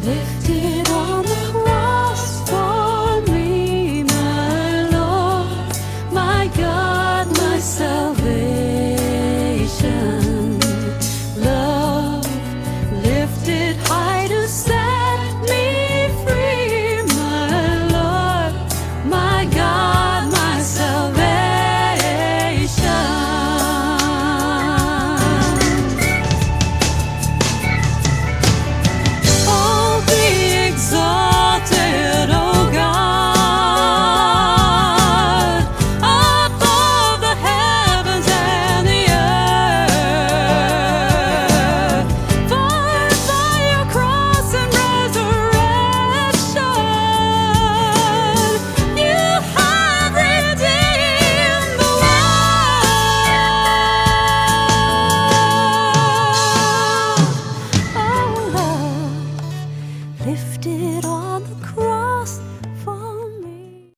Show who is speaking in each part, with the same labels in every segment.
Speaker 1: lifted on the cross for me, my Lord, my God, my salvation. Love lifted high to set me free, my Lord, my God, my salvation. Oh, be exalted, oh God, above the heavens and the earth. For by your cross and resurrection, you have redeemed the world. Oh, love lifted on the cross for me.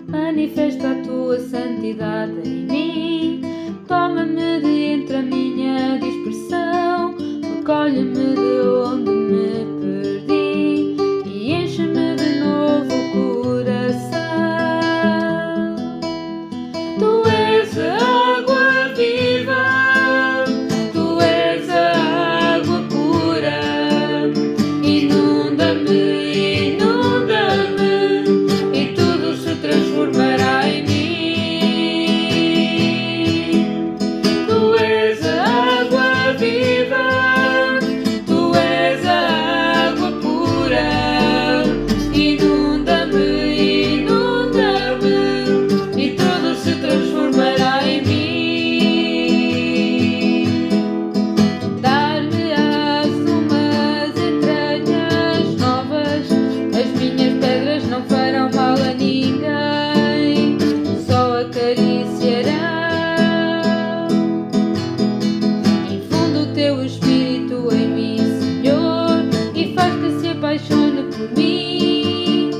Speaker 2: Manifesta a tua santidade em mim, toma-me de entre a minha dispersão, recolhe-me de onde me perdi e enche-me de novo o coração. Tu és a água viva, tu és a água pura, inunda-me, inunda-me, e tudo se transformará em mim. Tu és a água viva, tu és a água pura, inunda-me, inunda-me, e tudo se transformará em mim. Dar-me-ás umas entranhas novas, as minhas pedras não farão mal a ninguém, só acariciarão. Infunde o teu espírito em mim, Senhor, e faz que se apaixone por mim,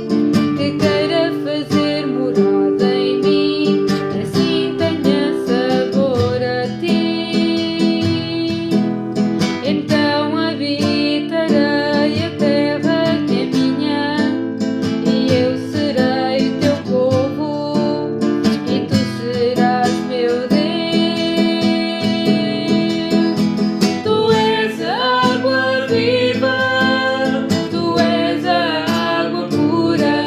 Speaker 2: que queira fazer morada em mim, e assim tenha sabor a ti. Então habitarei a terra que é minha, e eu serei teu povo, e tu serás meu Deus. Tu és a água viva, tu és a água pura,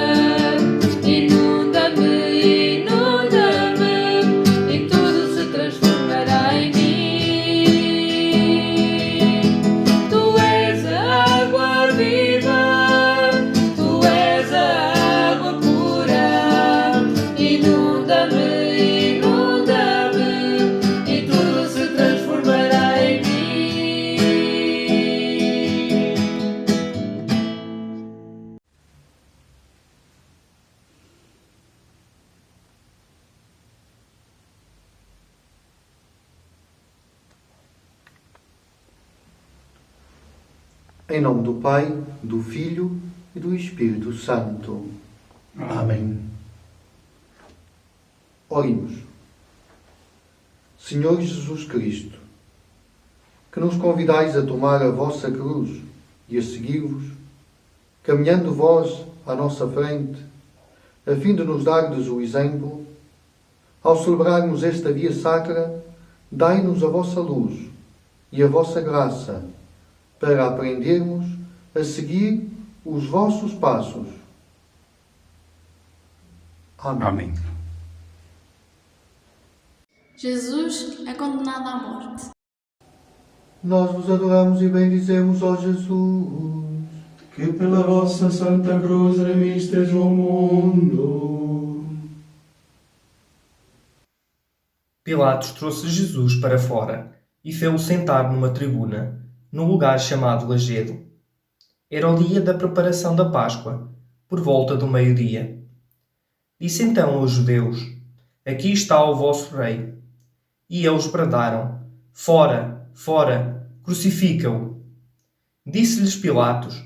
Speaker 2: inunda-me, inunda-me, e tudo se transformará em mim. Tu és a água viva, tu és a água pura, inunda-me, inunda-me, e tudo se transformará em mim.
Speaker 3: Em nome do Pai, do Filho e do Espírito Santo. Amém. Oremos. Senhor Jesus Cristo, que nos convidais a tomar a vossa cruz e a seguir-vos, caminhando vós à nossa frente, a fim de nos dardes o exemplo, ao celebrarmos esta via sacra, dai-nos a vossa luz e a vossa graça, para aprendermos a seguir os vossos passos. Amém.
Speaker 4: Jesus é condenado à morte.
Speaker 3: Nós vos adoramos e bendizemos, ó Jesus.
Speaker 5: Que pela vossa Santa Cruz remistes o mundo.
Speaker 6: Pilatos trouxe Jesus para fora e fê-lo sentar numa tribuna, num lugar chamado Lagedo. Era o dia da preparação da Páscoa, por volta do meio-dia. Disse então aos judeus: Aqui está o vosso rei. E eles bradaram: Fora, fora, crucifica-o. Disse-lhes Pilatos: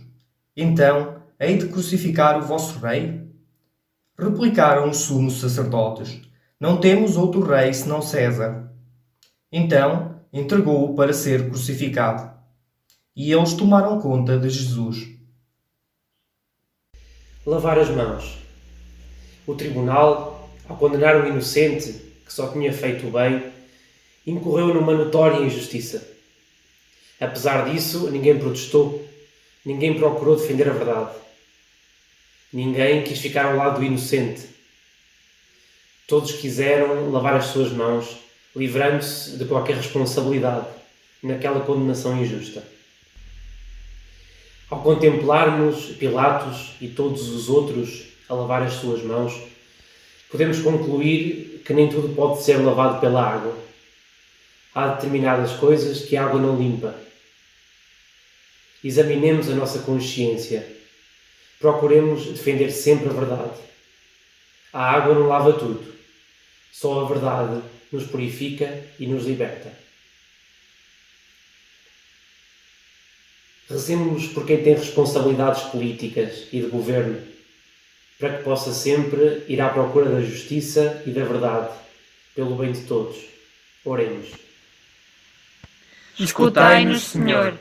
Speaker 6: Então, hei de crucificar o vosso rei? Replicaram os sumos sacerdotes: Não temos outro rei senão César. Então entregou-o para ser crucificado. E eles tomaram conta de Jesus.
Speaker 7: Lavar as mãos. O tribunal, ao condenar um inocente que só tinha feito o bem, incorreu numa notória injustiça. Apesar disso, ninguém protestou, ninguém procurou defender a verdade. Ninguém quis ficar ao lado do inocente. Todos quiseram lavar as suas mãos, livrando-se de qualquer responsabilidade naquela condenação injusta. Ao contemplarmos Pilatos e todos os outros a lavar as suas mãos, podemos concluir que nem tudo pode ser lavado pela água. Há determinadas coisas que a água não limpa. Examinemos a nossa consciência. Procuremos defender sempre a verdade. A água não lava tudo. Só a verdade nos purifica e nos liberta. Rezemos por quem tem responsabilidades políticas e de governo, para que possa sempre ir à procura da justiça e da verdade, pelo bem de todos. Oremos.
Speaker 2: Escutai-nos, Senhor.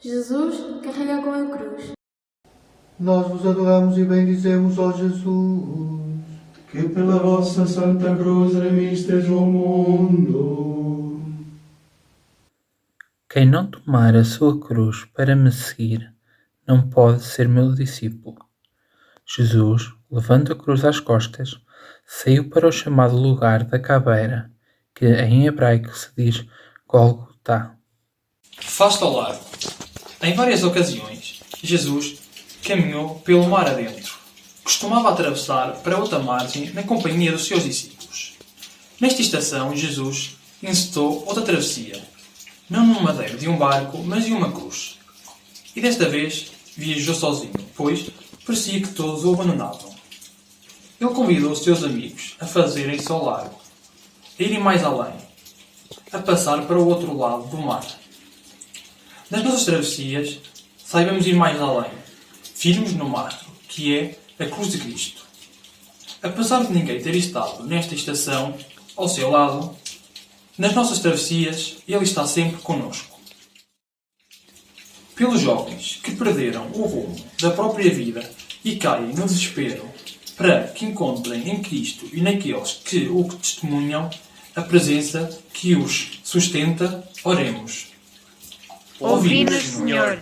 Speaker 4: Jesus carrega com a cruz.
Speaker 3: Nós vos adoramos e bendizemos, ó Jesus.
Speaker 5: Que pela vossa Santa Cruz remistes o mundo.
Speaker 8: Quem não tomar a sua cruz para me seguir, não pode ser meu discípulo. Jesus, levando a cruz às costas, saiu para o chamado lugar da caveira, que em hebraico se diz Gólgota.
Speaker 9: Face ao largo. Em várias ocasiões, Jesus caminhou pelo mar adentro. Costumava atravessar para outra margem na companhia dos seus discípulos. Nesta estação, Jesus incitou outra travessia, não num madeiro de um barco, mas de uma cruz. E desta vez viajou sozinho, pois parecia que todos o abandonavam. Ele convidou os seus amigos a fazerem-se ao largo, a irem mais além, a passar para o outro lado do mar. Nas nossas travessias, saibamos ir mais além, firmes no mar, que é a cruz de Cristo. Apesar de ninguém ter estado nesta estação, ao seu lado, nas nossas travessias, Ele está sempre conosco. Pelos jovens que perderam o rumo da própria vida e caem no desespero, para que encontrem em Cristo e naqueles que o testemunham a presença que os sustenta, oremos.
Speaker 2: Ouvi-nos, Senhor.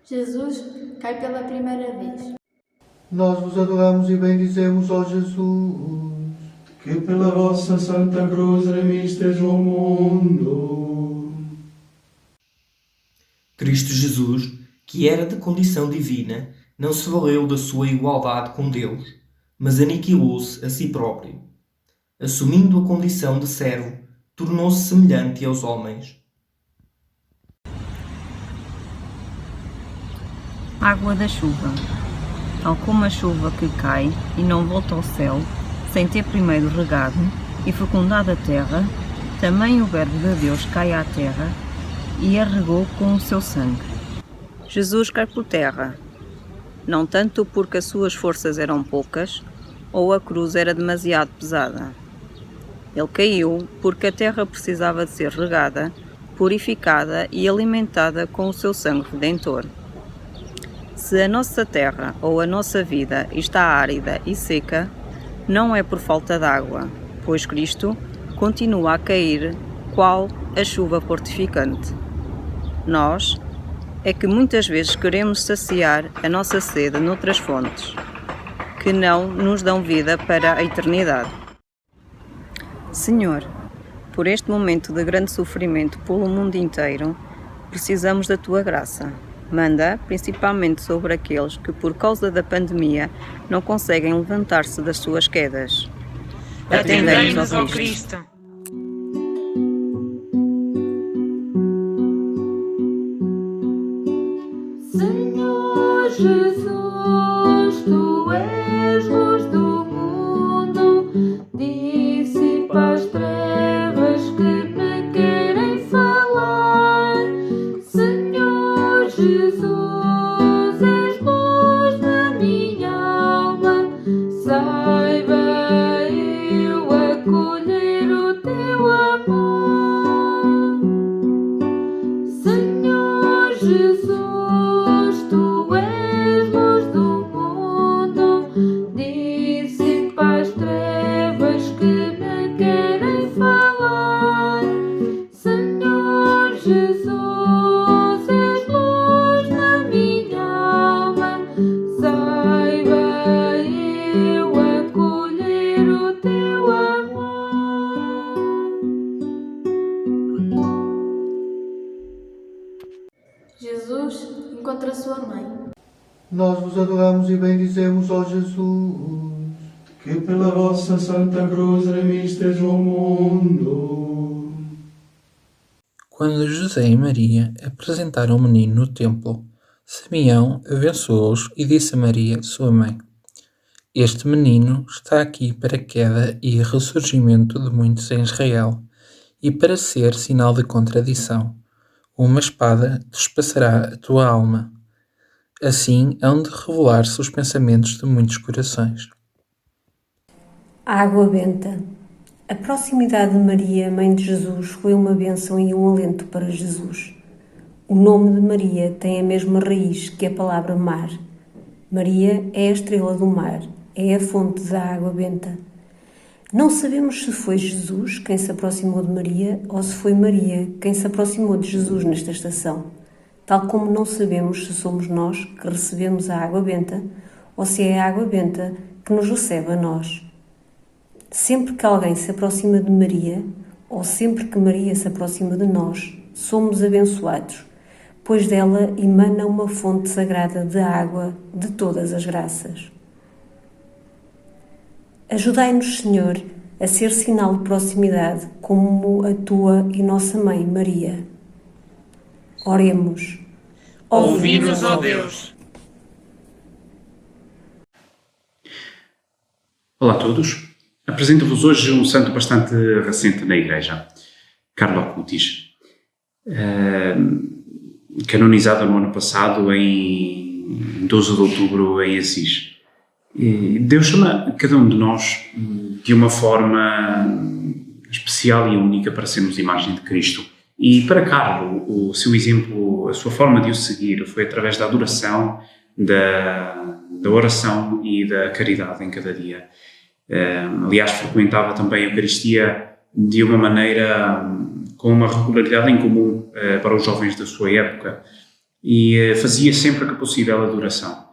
Speaker 4: Jesus cai pela primeira vez.
Speaker 3: Nós vos adoramos e bendizemos, ó Jesus.
Speaker 5: Que pela vossa Santa Cruz remistes o mundo.
Speaker 6: Cristo Jesus, que era de condição divina, não se valeu da sua igualdade com Deus, mas aniquilou-se a si próprio. Assumindo a condição de servo, tornou-se semelhante aos homens.
Speaker 10: Água da chuva. Tal como a chuva que cai e não volta ao céu, sem ter primeiro regado e fecundado a terra, também o Verbo de Deus cai à terra e a regou com o seu sangue. Jesus cai por terra, não tanto porque as suas forças eram poucas ou a cruz era demasiado pesada. Ele caiu porque a terra precisava de ser regada, purificada e alimentada com o seu sangue redentor. Se a nossa terra ou a nossa vida está árida e seca, não é por falta de água, pois Cristo continua a cair, qual a chuva fortificante. Nós é que muitas vezes queremos saciar a nossa sede noutras fontes, que não nos dão vida para a eternidade. Senhor, por este momento de grande sofrimento pelo mundo inteiro, precisamos da Tua graça. Manda, principalmente sobre aqueles que, por causa da pandemia, não conseguem levantar-se das suas quedas. Atendei-nos, ó Cristo.
Speaker 2: Senhor Jesus, Tu és luz do mundo, dissipa as trevas que me querem falar. Senhor Jesus, és luz da minha alma, saiba eu acolher o Teu amor. Senhor Jesus, Tu és luz do mundo, dissipa as trevas que me querem falar. Senhor Jesus, és luz da minha alma, saiba eu acolher o Teu amor.
Speaker 4: Jesus encontra sua mãe.
Speaker 3: Nós vos adoramos e bendizemos, ó Jesus.
Speaker 5: Que pela vossa Santa Cruz remistes o mundo.
Speaker 8: Quando José e Maria apresentaram o menino no templo, Simeão abençoou-os e disse a Maria, sua mãe: Este menino está aqui para a queda e ressurgimento de muitos em Israel, e para ser sinal de contradição. Uma espada despedaçará a tua alma. Assim hão de revelar-se os pensamentos de muitos corações.
Speaker 11: Água benta. A proximidade de Maria, mãe de Jesus, foi uma bênção e um alento para Jesus. O nome de Maria tem a mesma raiz que a palavra mar. Maria é a estrela do mar, é a fonte da água benta. Não sabemos se foi Jesus quem se aproximou de Maria ou se foi Maria quem se aproximou de Jesus nesta estação, tal como não sabemos se somos nós que recebemos a água benta ou se é a água benta que nos recebe a nós. Sempre que alguém se aproxima de Maria, ou sempre que Maria se aproxima de nós, somos abençoados, pois dela emana uma fonte sagrada de água de todas as graças. Ajudai-nos, Senhor, a ser sinal de proximidade como a Tua e nossa Mãe Maria. Oremos.
Speaker 12: Ouvi-nos, ó Deus. Olá a todos. Apresento-vos hoje um santo bastante recente na Igreja, Carlo Acutis, canonizado no ano passado, em 12 de outubro, em Assis. Deus chama cada um de nós de uma forma especial e única para sermos imagem de Cristo. E para Carlo, o seu exemplo, a sua forma de o seguir foi através da adoração, da oração e da caridade em cada dia. Aliás, frequentava também a Eucaristia de uma maneira com uma regularidade incomum para os jovens da sua época e fazia sempre que possível a adoração.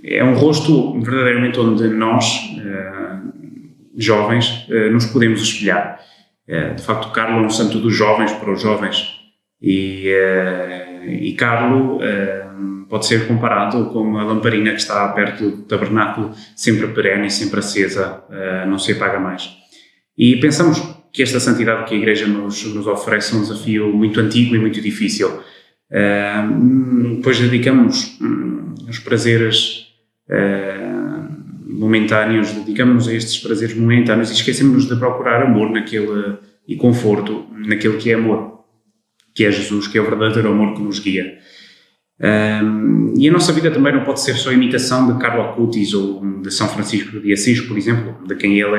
Speaker 12: É um rosto verdadeiramente onde nós, jovens, nos podemos espelhar. De facto, Carlo é um santo dos jovens para os jovens e Carlo pode ser comparado com a lamparina que está perto do tabernáculo, sempre perene, sempre acesa, não se apaga mais. E pensamos que esta santidade que a Igreja nos oferece é um desafio muito antigo e muito difícil. Depois dedicamos os prazeres momentâneos, dedicamos a estes prazeres momentâneos e esquecemos de procurar amor e conforto naquele que é amor, que é Jesus, que é o verdadeiro amor que nos guia. E a nossa vida também não pode ser só imitação de Carlo Acutis ou de São Francisco de Assis, por exemplo, de quem ele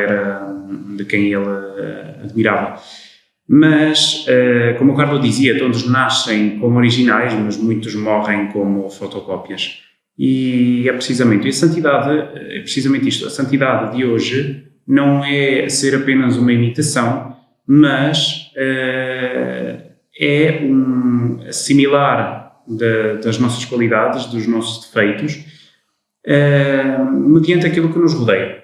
Speaker 12: admirava. Mas, como o Carlo dizia, todos nascem como originais, mas muitos morrem como fotocópias. E é precisamente isto. A santidade de hoje não é ser apenas uma imitação, mas é assimilar das nossas qualidades, dos nossos defeitos, mediante aquilo que nos rodeia.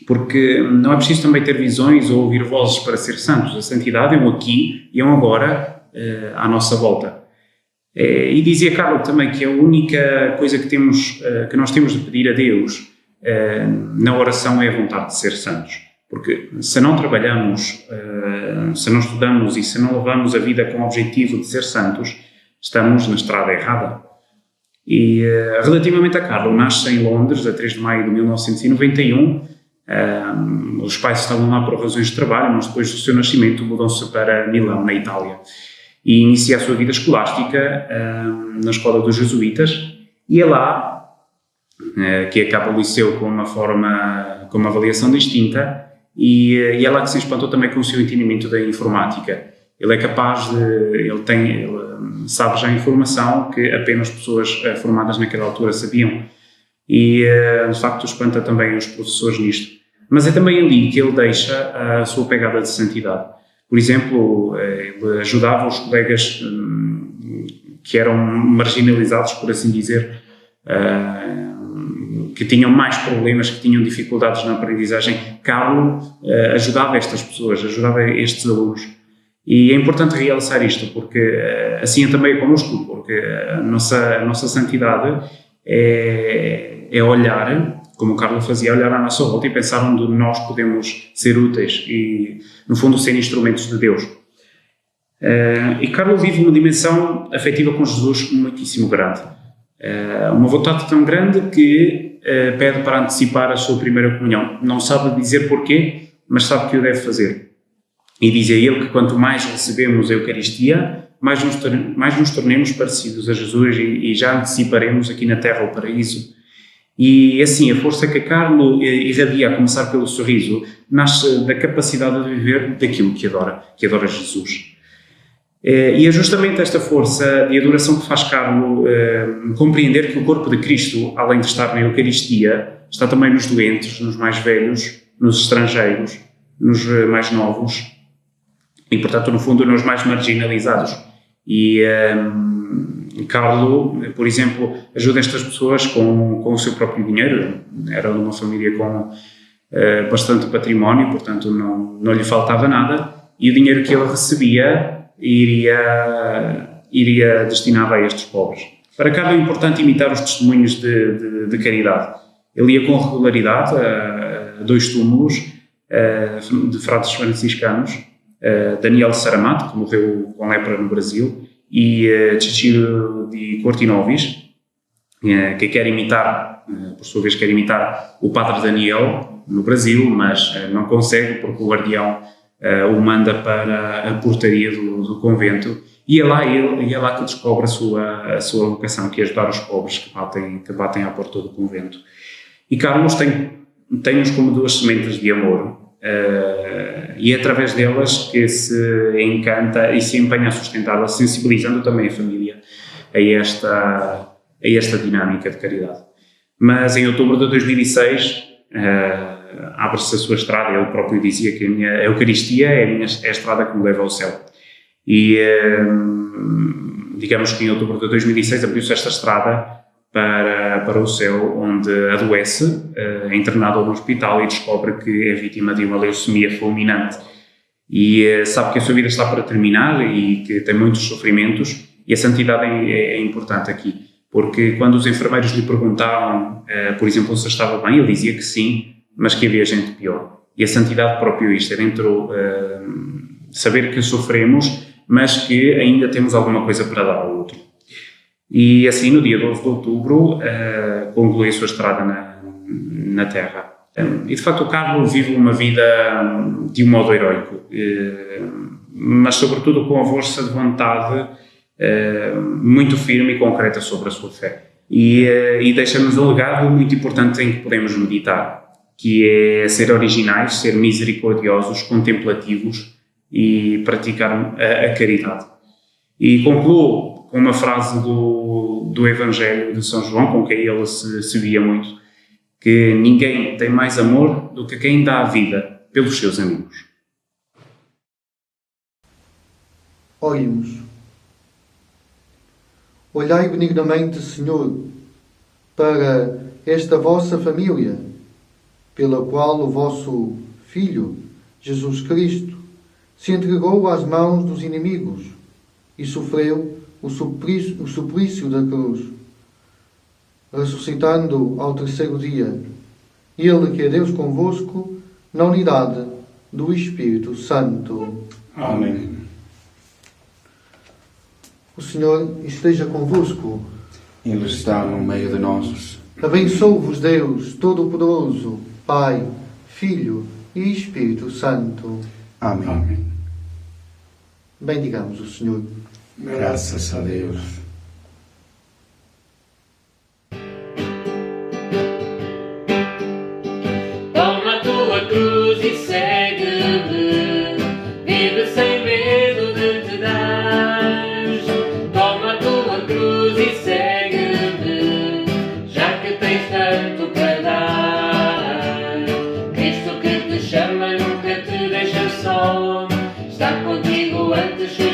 Speaker 12: Porque não é preciso também ter visões ou ouvir vozes para ser santos. A santidade é um aqui e é um agora à nossa volta. E dizia Carlo também que a única coisa que nós temos de pedir a Deus na oração é a vontade de ser santos. Porque se não trabalhamos, se não estudamos e se não levamos a vida com o objetivo de ser santos, estamos na estrada errada. E relativamente a Carlo, nasce em Londres a 3 de maio de 1991. Os pais estavam lá por razões de trabalho, mas depois do seu nascimento mudam-se para Milão, na Itália. E inicia a sua vida escolástica na escola dos jesuítas, e é lá que acaba o liceu com uma avaliação distinta, e é lá que se espantou também com o seu entendimento da informática. Ele é capaz ele sabe já a informação que apenas pessoas formadas naquela altura sabiam, e de facto espanta também os professores nisto. Mas é também ali que ele deixa a sua pegada de santidade. Por exemplo, ele ajudava os colegas que eram marginalizados, por assim dizer, que tinham mais problemas, que tinham dificuldades na aprendizagem. Carlo ajudava estas pessoas, ajudava estes alunos. E é importante realçar isto, porque assim também é connosco, porque a nossa santidade é olhar, como o Carlo fazia, olhar à nossa volta e pensar onde nós podemos ser úteis e, no fundo, ser instrumentos de Deus. E Carlo vive uma dimensão afetiva com Jesus muitíssimo grande. Uma vontade tão grande que pede para antecipar a sua primeira comunhão. Não sabe dizer porquê, mas sabe que o deve fazer. E dizia ele que quanto mais recebemos a Eucaristia, mais nos tornemos parecidos a Jesus e já anteciparemos aqui na Terra o paraíso. E assim, a força que Carlo irradia, a começar pelo sorriso, nasce da capacidade de viver daquilo que adora Jesus. E é justamente esta força de adoração que faz Carlo compreender que o corpo de Cristo, além de estar na Eucaristia, está também nos doentes, nos mais velhos, nos estrangeiros, nos mais novos e, portanto, no fundo, nos mais marginalizados. E Carlo, por exemplo, ajuda estas pessoas com o seu próprio dinheiro. Era uma família com bastante património, portanto não lhe faltava nada, e o dinheiro que ele recebia iria destinado a estes pobres. Para Carlo é importante imitar os testemunhos de caridade. Ele ia com regularidade a 2 túmulos de frades franciscanos, Daniel Saramato, que morreu com lepra no Brasil, e Cecchino di Cortinovis, que quer imitar, por sua vez, quer imitar o Padre Daniel no Brasil, mas não consegue porque o guardião o manda para a portaria do convento, e é lá que descobre a sua vocação, que é ajudar os pobres que batem à porta do convento. E Carlos tem-nos como 2 sementes de amor, e é através delas que se encanta e se empenha a sustentá-las, sensibilizando também a família a esta dinâmica de caridade. Mas em outubro de 2006 abre-se a sua estrada. Ele próprio dizia que a Eucaristia é a estrada que me leva ao céu. E digamos que em outubro de 2006 abriu-se esta estrada para o céu, onde adoece, é internado no hospital e descobre que é vítima de uma leucemia fulminante. E sabe que a sua vida está para terminar e que tem muitos sofrimentos, e a santidade é importante aqui, porque quando os enfermeiros lhe perguntavam, por exemplo, se estava bem, ele dizia que sim, mas que havia gente pior. E a santidade próprio isto, é dentro saber que sofremos, mas que ainda temos alguma coisa para dar ao outro. E assim, no dia 12 de outubro, conclui a sua estrada na Terra. E de facto o Carlos vive uma vida de um modo heroico, mas sobretudo com a força de vontade muito firme e concreta sobre a sua fé. E deixa-nos um legado muito importante em que podemos meditar, que é ser originais, ser misericordiosos, contemplativos e praticar a caridade. E concluo com uma frase do Evangelho de São João, com quem ele se via muito, que ninguém tem mais amor do que quem dá a vida pelos seus amigos.
Speaker 3: Oremos. Olhai benignamente, Senhor, para esta vossa família, pela qual o vosso Filho, Jesus Cristo, se entregou às mãos dos inimigos e sofreu o suplício da cruz, ressuscitando ao terceiro dia, Ele que é Deus convosco, na unidade do Espírito Santo.
Speaker 5: Amém.
Speaker 3: O Senhor esteja convosco.
Speaker 5: Ele está no meio de nós.
Speaker 3: Abençoe-vos Deus Todo-Poderoso, Pai, Filho e Espírito Santo.
Speaker 5: Amém.
Speaker 3: Bendigamos o Senhor.
Speaker 5: Graças a Deus.
Speaker 7: Toma a tua cruz e segue-me, vive sem medo de te dar. Toma a tua cruz e segue-me, já que tens tanto para dar. Cristo que te chama nunca te deixa só, está contigo antes que